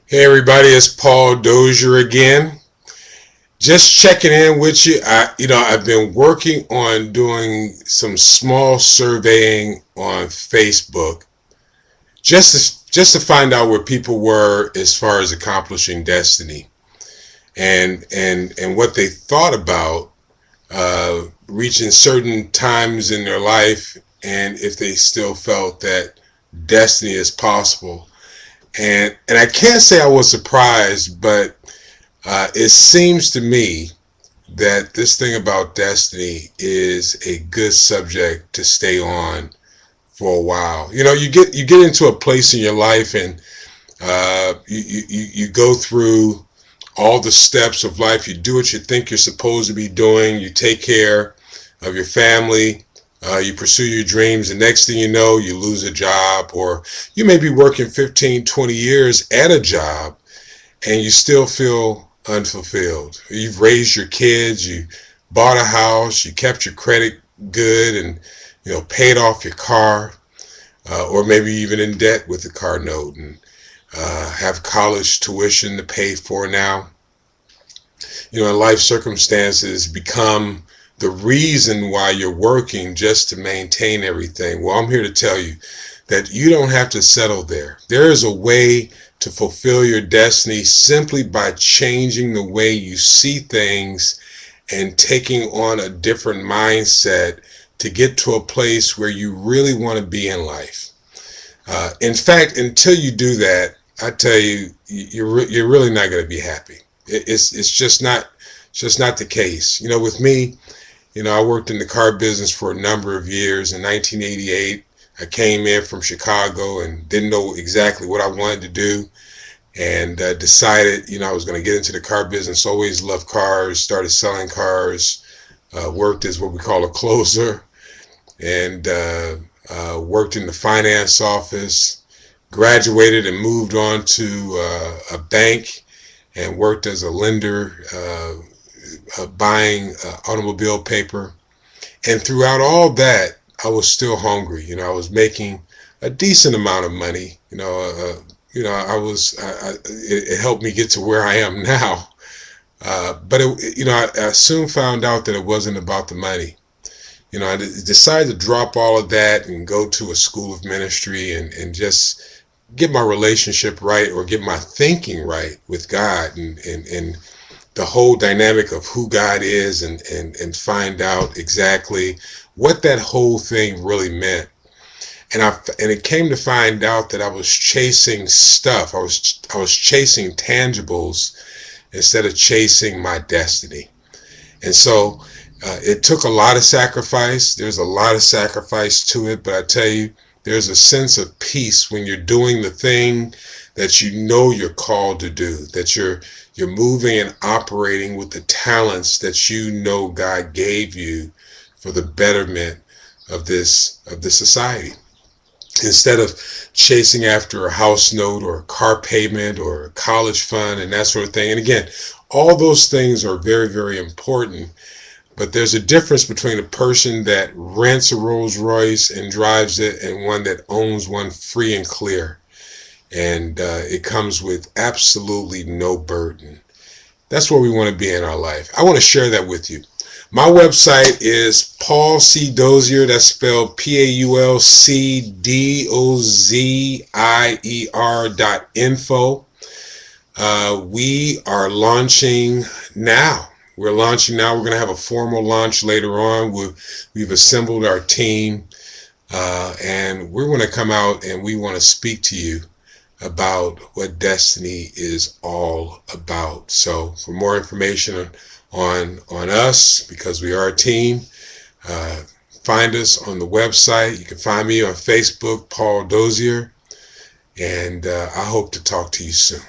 Hey everybody, it's Paul Dozier again. Just checking in with you. I've been working on doing some small surveying on Facebook, just to find out where people were as far as accomplishing destiny, and what they thought about reaching certain times in their life, and if they still felt that destiny is possible. And I can't say I was surprised, but it seems to me that this thing about destiny is a good subject to stay on for a while. You get into a place in your life, and you go through all the steps of life. You do what you think you're supposed to be doing. You take care of your family. You pursue your dreams. The next thing you know, you lose a job, or you may be working 15, 20 years at a job, and you still feel unfulfilled. You've raised your kids, you bought a house, you kept your credit good, and paid off your car, or maybe even in debt with the car note, and have college tuition to pay for now. Life circumstances become the reason why you're working just to maintain everything. Well, I'm here to tell you that you don't have to settle there. There is a way to fulfill your destiny simply by changing the way you see things and taking on a different mindset to get to a place where you really want to be in life. In fact, until you do that, I tell you, you're really not going to be happy. It's just not the case. With me, I worked in the car business for a number of years. In 1988, I came in from Chicago and didn't know exactly what I wanted to do, and decided, I was going to get into the car business. Always loved cars, started selling cars, worked as what we call a closer, and worked in the finance office, graduated and moved on to a bank and worked as a lender, buying automobile paper. And throughout all that, I was still hungry. I was making a decent amount of money. It helped me get to where I am now. But I soon found out that it wasn't about the money. I decided to drop all of that and go to a school of ministry, and just get my relationship right, or get my thinking right with God, and the whole dynamic of who God is, and find out exactly what that whole thing really meant. And it came to find out that I was chasing stuff. I was chasing tangibles instead of chasing my destiny. And so it took a lot of sacrifice. There's a lot of sacrifice to it, but I tell you, there's a sense of peace when you're doing the thing that you're called to do, that you're moving and operating with the talents that God gave you for the betterment of this society. Instead of chasing after a house note or a car payment or a college fund and that sort of thing. And again, all those things are very, very important. But there's a difference between a person that rents a Rolls Royce and drives it, and one that owns one free and clear. And it comes with absolutely no burden. That's where we want to be in our life. I want to share that with you. My website is Paul C. Dozier. That's spelled PaulCDozier.info. We are launching now. We're launching now. We're going to have a formal launch later on. We've assembled our team, and we're going to come out and we want to speak to you about what destiny is all about. So for more information on us, because we are a team, find us on the website. You can find me on Facebook, Paul Dozier, and I hope to talk to you soon.